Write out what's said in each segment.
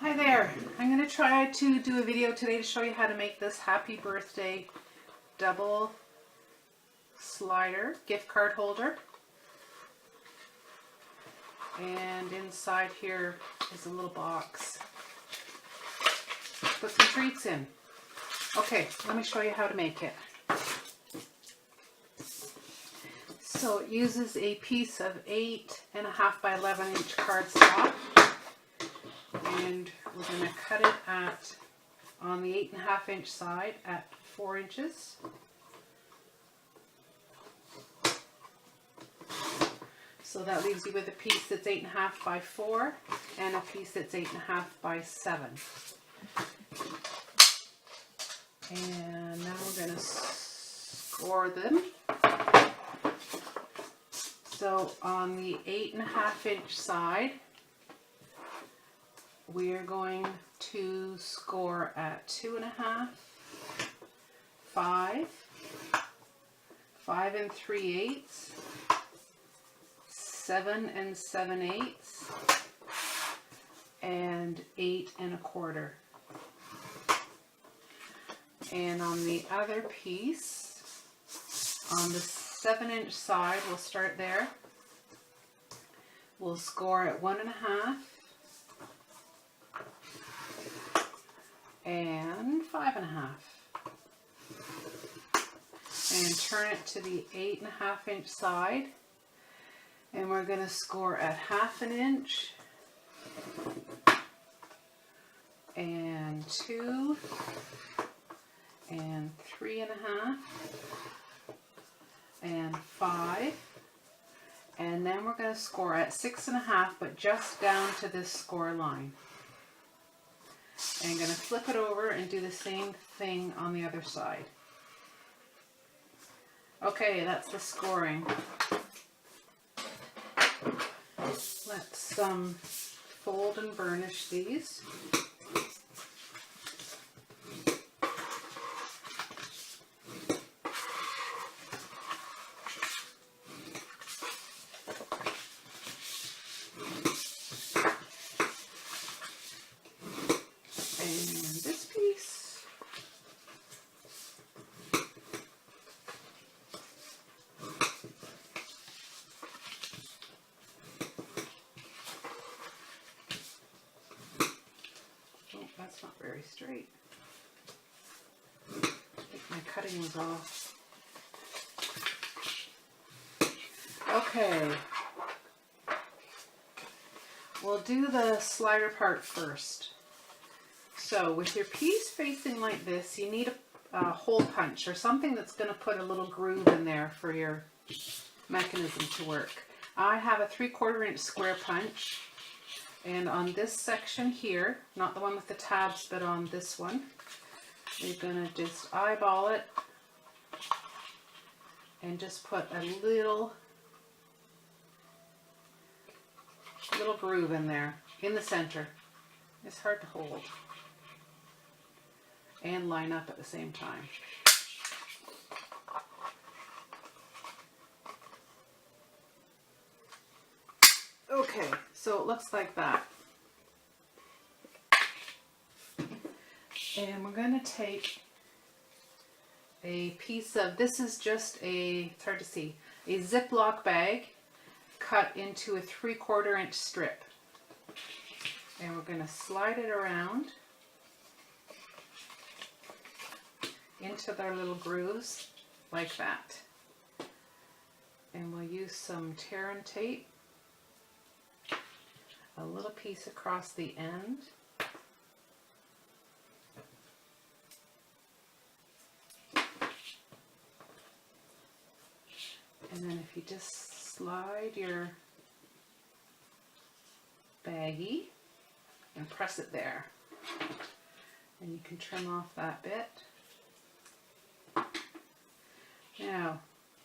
Hi there. I'm going to try to do a video today to show you how to make this happy birthday double slider gift card holder. And inside here is a little box. Put some treats in. Okay, let me show you how to make it. So it uses a piece of 8.5 by 11 inch cardstock. And we're going to cut it on the 8.5 inch side at 4 inches. So that leaves you with a piece that's 8.5 by 4 and a piece that's 8.5 by 7. And now we're going to score them. So on the 8.5 inch side, we're going to score at 2.5, 5, 5 3/8, 7 7/8, and 8 1/4. And on the other piece, on the 7 inch side, we'll start there. We'll score at 1.5. And 5.5, and turn it to the 8.5 inch side, and we're going to score at 1/2 inch and 2 and 3.5 and 5, and then we're going to score at 6.5, but just down to this score line. And I'm going to flip it over and do the same thing on the other side. Okay, that's the scoring. Let's fold and burnish these. That's not very straight. I think my cutting was off. Okay. We'll do the slider part first. So with your piece facing like this, you need a hole punch or something that's going to put a little groove in there for your mechanism to work. I have a 3/4 inch square punch. And on this section here, not the one with the tabs, but on this one, we're going to just eyeball it and just put a little groove in there, in the center. It's hard to hold and line up at the same time. Okay, so it looks like that. And we're going to take a piece of, this is just it's hard to see, a Ziploc bag cut into a 3/4 inch strip. And we're going to slide it around into their little grooves like that. And we'll use some tear and tape. A little piece across the end. And then if you just slide your baggie and press it there, and you can trim off that bit. Now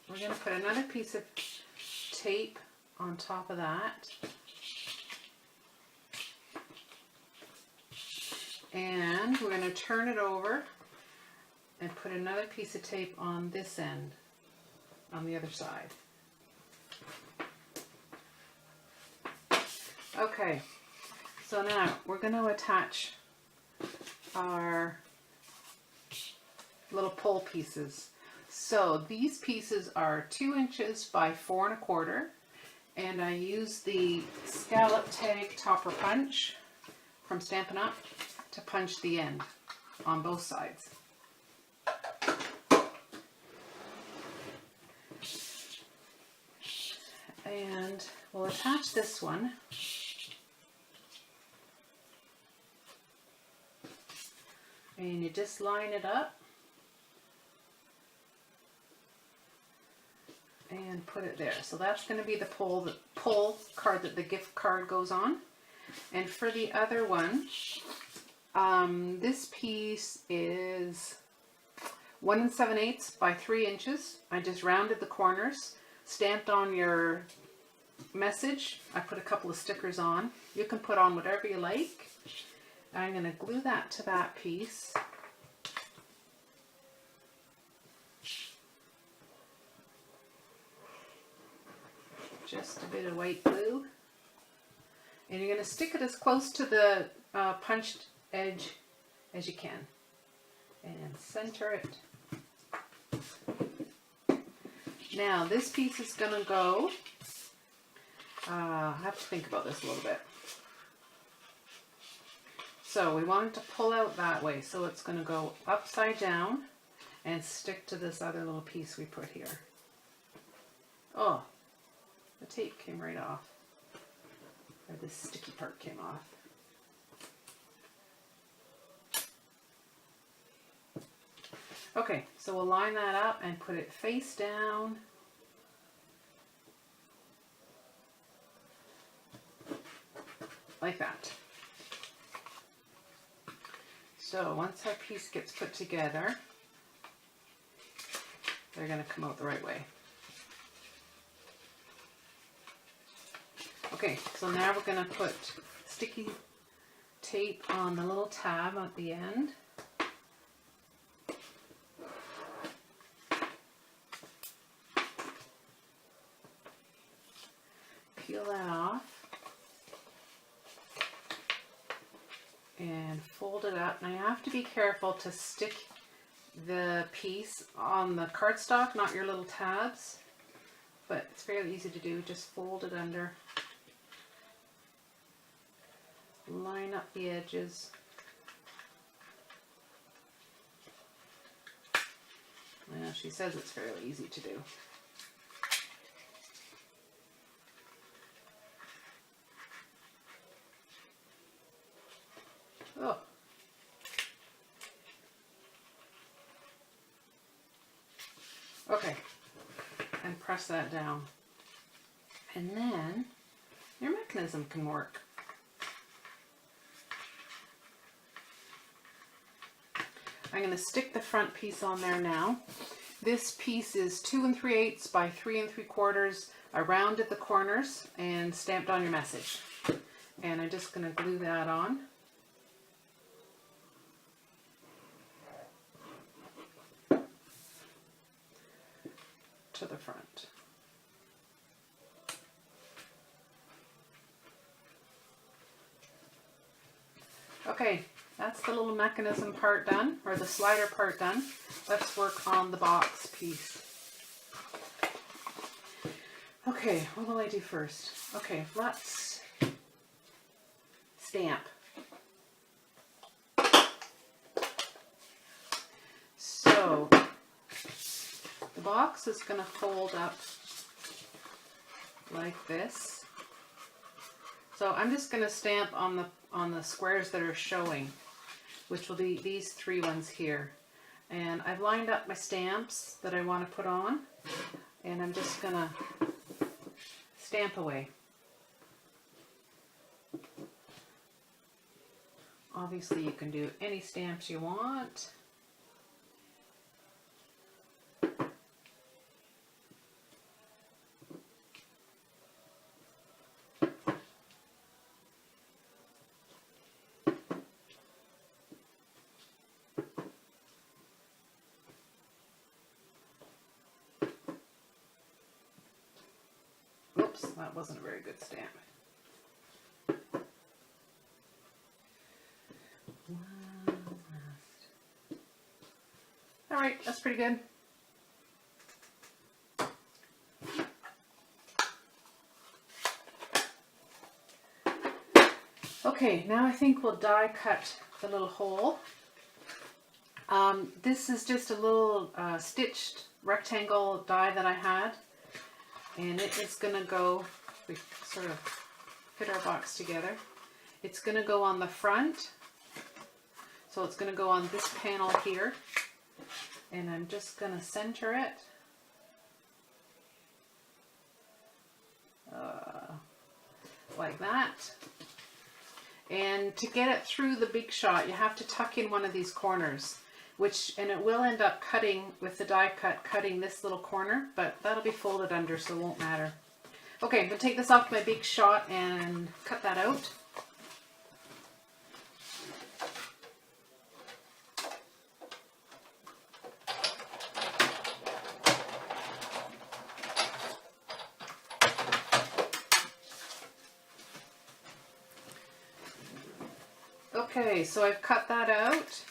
we're going to put another piece of tape on top of that. And we're going to turn it over and put another piece of tape on this end, on the other side. Okay, So now we're going to attach our little pole pieces. So these pieces are 2 inches by 4 1/4, and I use the scallop tag topper punch from Stampin' Up! To punch the end on both sides. And we'll attach this one. And you just line it up and put it there. So that's going to be the pull card that the gift card goes on. And for the other one, this piece is 1 7/8 by 3 inches. I just rounded the corners, stamped on your message. I put a couple of stickers on. You can put on whatever you like. I'm going to glue that to that piece. Just a bit of white glue. And you're going to stick it as close to the punched edge as you can. And center it. Now this piece is going to go, I have to think about this a little bit. So we want it to pull out that way, so it's going to go upside down and stick to this other little piece we put here. Oh, the tape came right off, or the sticky part came off. Okay, so we'll line that up and put it face down. Like that. So once our piece gets put together, they're going to come out the right way. Okay, so now we're going to put sticky tape on the little tab at the end. Peel that off. And fold it up. And I have to be careful to stick the piece on the cardstock, not your little tabs. But it's fairly easy to do. Just fold it under. Line up the edges. Well, she says it's fairly easy to do. Oh. Okay. And press that down. And then your mechanism can work. I'm going to stick the front piece on there now. This piece is 2 3/8 by 3 3/4. I rounded the corners and stamped on your message. And I'm just going to glue that on. To the front. Okay, that's the little mechanism part done, or the slider part done. Let's work on the box piece. Okay, what will I do first? Okay, let's stamp. So the box is going to fold up like this. So I'm just going to stamp on the squares that are showing, which will be these 3 ones here. And I've lined up my stamps that I want to put on, and I'm just going to stamp away. Obviously you can do any stamps you want. Oops, that wasn't a very good stamp. All right, that's pretty good. Okay, now I think we'll die cut the little hole. This is just a little stitched rectangle die that I had, and it is going to go, we sort of fit our box together. It's going to go on the front, so it's going to go on this panel here, and I'm just going to center it. Like that. And to get it through the big shot, you have to tuck in one of these corners, and it will end up cutting, with the die cut, cutting this little corner, but that'll be folded under, so it won't matter. Okay, I'm going to take this off my big shot and cut that out. Okay, so I've cut that out.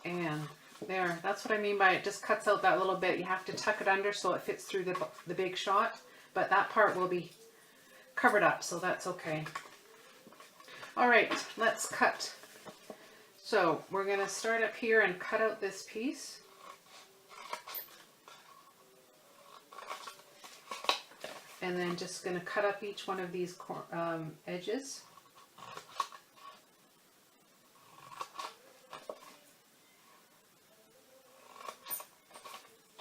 And there, that's what I mean by it just cuts out that little bit. You have to tuck it under so it fits through the big shot, but that part will be covered up, so that's okay. All right, let's cut. So we're going to start up here and cut out this piece. And then just going to cut up each one of these edges.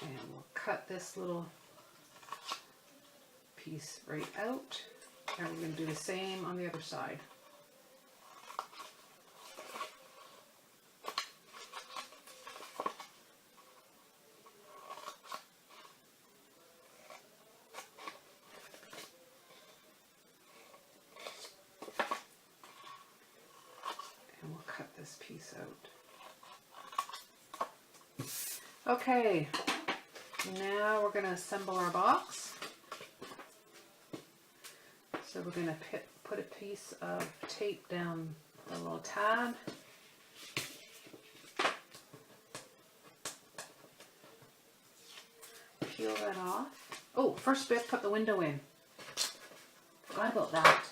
And we'll cut this little piece right out. And we're going to do the same on the other side. Piece out. Okay, now we're going to assemble our box. So we're going to put a piece of tape down the little tab. Peel that off. Oh, first we have to put the window in. Forgot about that.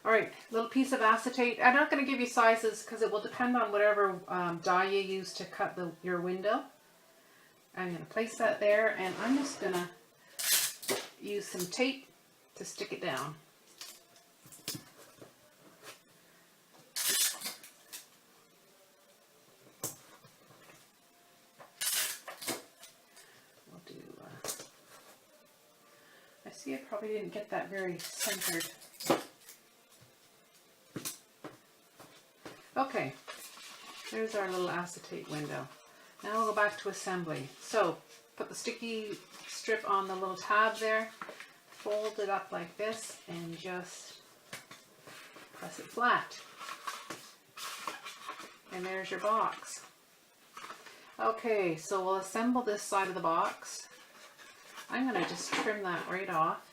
Alright, little piece of acetate. I'm not going to give you sizes because it will depend on whatever die you use to cut your window. I'm going to place that there, and I'm just going to use some tape to stick it down. We'll do, I see I probably didn't get that very centered. Okay, there's our little acetate window. Now we'll go back to assembly. So, put the sticky strip on the little tab there, fold it up like this, and just press it flat. And there's your box. Okay, so we'll assemble this side of the box. I'm going to just trim that right off.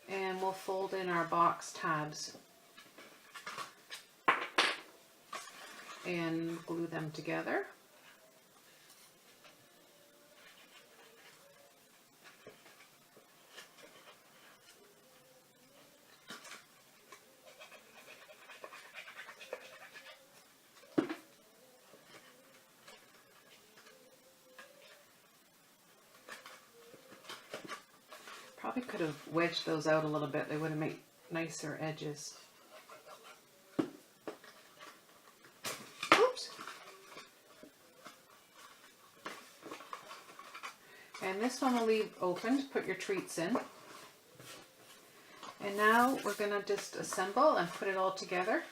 And we'll fold in our box tabs and glue them together. Probably could have wedged those out a little bit. They would have made nicer edges. Oops. And this one will leave open to put your treats in. And now we're going to just assemble and put it all together,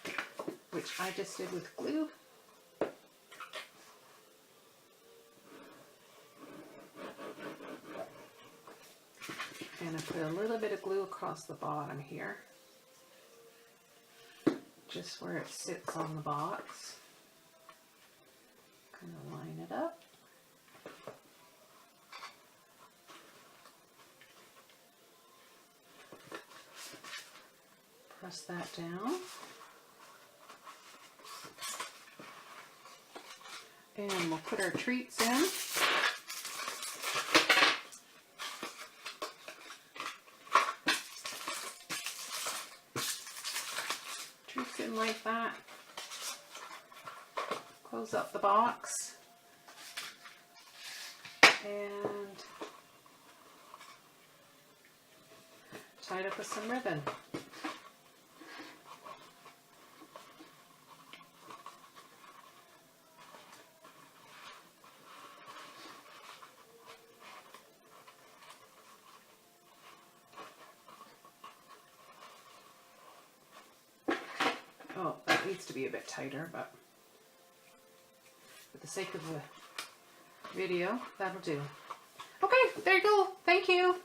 which I just did with glue. And I put a little bit of glue across the bottom here, just where it sits on the box. Kind of line it up. Press that down. And we'll put our treats in. Treats in like that. Close up the box. And tie it up with some ribbon. Oh, that needs to be a bit tighter, but for the sake of the video, that'll do. Okay, there you go. Thank you.